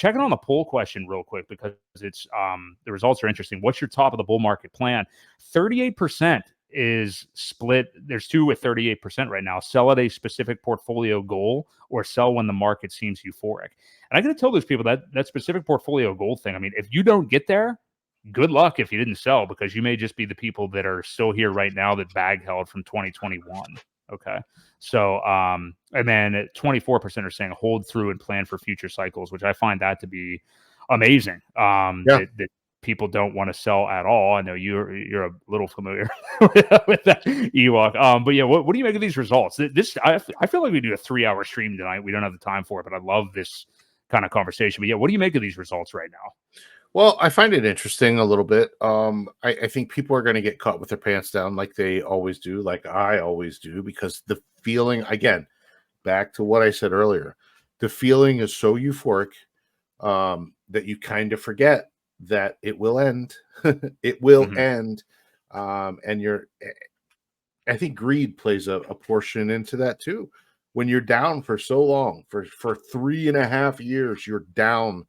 checking on the poll question real quick because it's the results are interesting. What's your top of the bull market plan? 38% is split. There's two with 38% right now. Sell at a specific portfolio goal or sell when the market seems euphoric. And I got to tell those people that specific portfolio goal thing. I mean, if you don't get there, good luck if you didn't sell, because you may just be the people that are still here right now that bag held from 2021. Okay. So, and then 24% are saying hold through and plan for future cycles, which I find that to be amazing. That people don't want to sell at all. I know you're a little familiar with that, Ewok. But yeah, what do you make of these results? I feel like we do a 3-hour stream tonight. We don't have the time for it, but I love this kind of conversation. But yeah, what do you make of these results right now? Well, I find it interesting a little bit. I think people are going to get caught with their pants down like they always do, like I always do, because the feeling, again, back to what I said earlier, the feeling is so euphoric that you kind of forget that it will end. It will end. And I think greed plays a portion into that too. When you're down for so long, for 3.5 years, you're down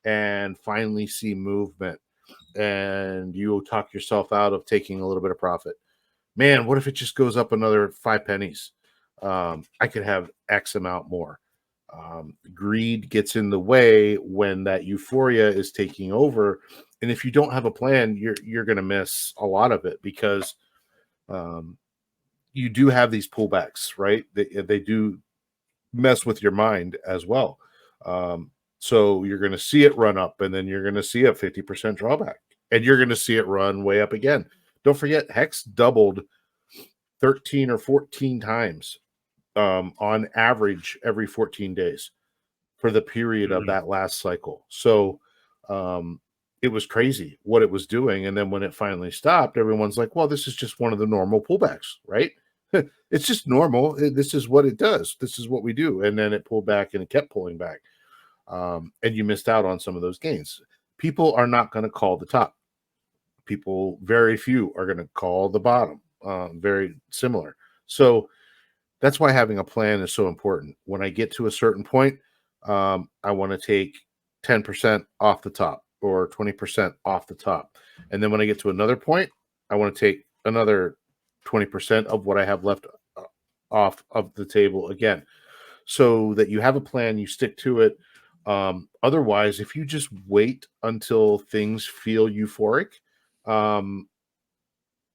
and finally see movement, and you talk yourself out of taking a little bit of profit. Man, what if it just goes up another 5 pennies? I could have X amount more. Greed gets in the way when that euphoria is taking over, and if you don't have a plan, you're going to miss a lot of it, because you do have these pullbacks, right? They do mess with your mind as well. So you're going to see it run up, and then you're going to see a 50% drawback, and you're going to see it run way up again. Don't forget, Hex doubled 13 or 14 times on average every 14 days for the period of that last cycle. So it was crazy what it was doing. And then when it finally stopped, everyone's like, well, this is just one of the normal pullbacks, right? It's just normal. This is what it does. This is what we do. And then it pulled back, and it kept pulling back. And you missed out on some of those gains. People are not going to call the top. Very few are going to call the bottom. Very similar. So that's why having a plan is so important. When I get to a certain point, I want to take 10% off the top or 20% off the top. And then when I get to another point, I want to take another 20% of what I have left off of the table again, so that you have a plan, you stick to it. Otherwise, if you just wait until things feel euphoric,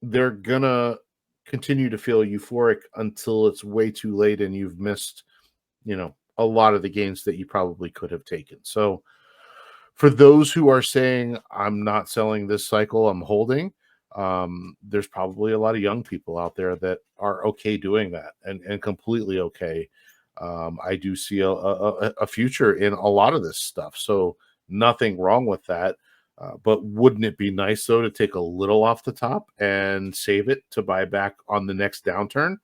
they're gonna continue to feel euphoric until it's way too late and you've missed, a lot of the gains that you probably could have taken. So for those who are saying, I'm not selling this cycle, I'm holding, there's probably a lot of young people out there that are okay doing that and completely okay. I do see a future in a lot of this stuff. So nothing wrong with that. But wouldn't it be nice, though, to take a little off the top and save it to buy back on the next downturn?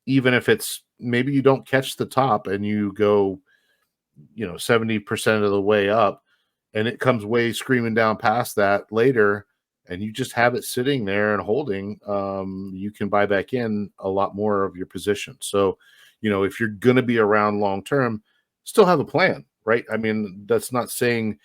Even if it's maybe you don't catch the top and you go, 70% of the way up, and it comes way screaming down past that later, and you just have it sitting there and holding, you can buy back in a lot more of your position. So, if you're going to be around long term, still have a plan, right? I mean, that's not saying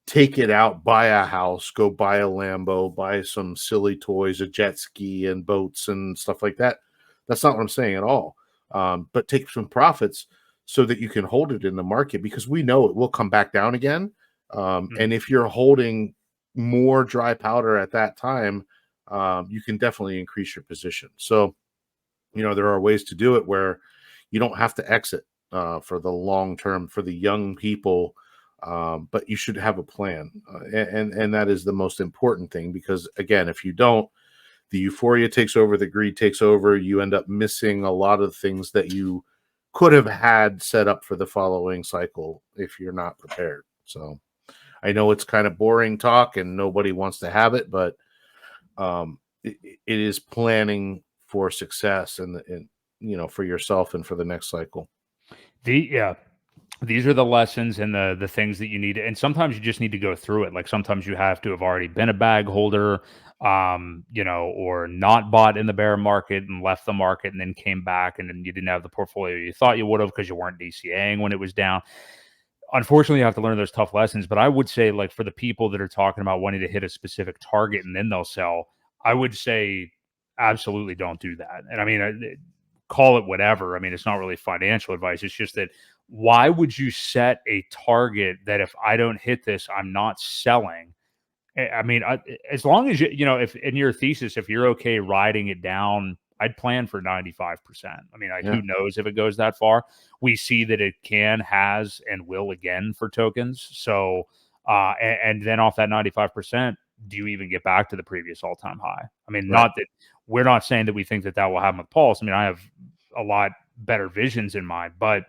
take it out, buy a house, go buy a Lambo, buy some silly toys, a jet ski and boats and stuff like that. That's not what I'm saying at all. But take some profits so that you can hold it in the market, because we know it will come back down again. And if you're holding more dry powder at that time, you can definitely increase your position. So, there are ways to do it where you don't have to exit for the long term for the young people, but you should have a plan. And that is the most important thing, because, again, if you don't, the euphoria takes over, the greed takes over, you end up missing a lot of things that you could have had set up for the following cycle if you're not prepared. So I know it's kind of boring talk and nobody wants to have it, but it is planning for success and for yourself and for the next cycle. These are the lessons and the things that you need. And sometimes you just need to go through it. Like sometimes you have to have already been a bag holder, or not bought in the bear market and left the market and then came back, and then you didn't have the portfolio you thought you would have because you weren't DCAing when it was down. unfortunately, you have to learn those tough lessons. But I would say, like, for the people that are talking about wanting to hit a specific target and then they'll sell, I would say absolutely don't do that. And I mean, call it whatever. I mean, it's not really financial advice. It's just that why would you set a target that if I don't hit this, I'm not selling? I mean, as long as you know, if in your thesis, if you're okay riding it down, I'd plan for 95%. I mean, like, Yeah. who knows if it goes that far? We see that it can, has, and will again for tokens. So, and then off that 95%, do you even get back to the previous all-time high? I mean, Right. not that we're not saying that we think that that will happen with Pulse. I mean, I have a lot better visions in mind, but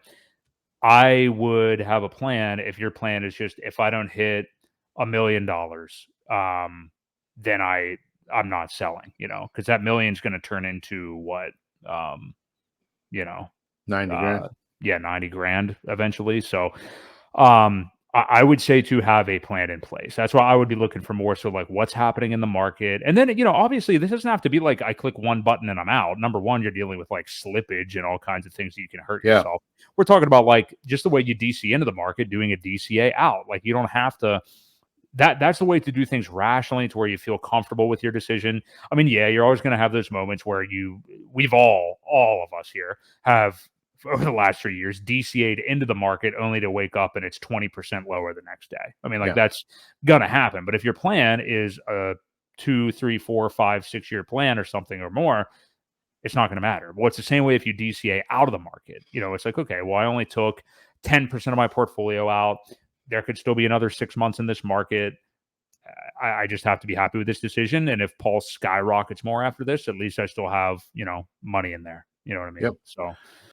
I would have a plan if your plan is just if I don't hit $1 million, then I'm not selling, because that million's going to turn into what, um, you know, 90 grand. yeah, 90 grand eventually. So, I would say to have a plan in place. That's why I would be looking for more. So, like, what's happening in the market, and then obviously, this doesn't have to be like I click one button and I'm out. Number one, you're dealing with like slippage and all kinds of things that you can hurt Yeah. yourself. We're talking about like just the way you DC into the market, doing a DCA out. Like, you don't have to. That's the way to do things rationally, to where you feel comfortable with your decision. I mean, yeah, you're always going to have those moments where we've all of us here have over the last 3 years DCA'd into the market only to wake up and it's 20% lower the next day. I mean, like, Yeah. that's gonna happen. But if your plan is a 2, 3, 4, 5, 6 year plan or something or more, it's not gonna matter. Well, it's the same way if you DCA out of the market. It's like, okay, well, I only took 10% of my portfolio out. There could still be another 6 months in this market. I just have to be happy with this decision. And if Pulse skyrockets more after this, at least I still have, money in there. You know what I mean? Yep. So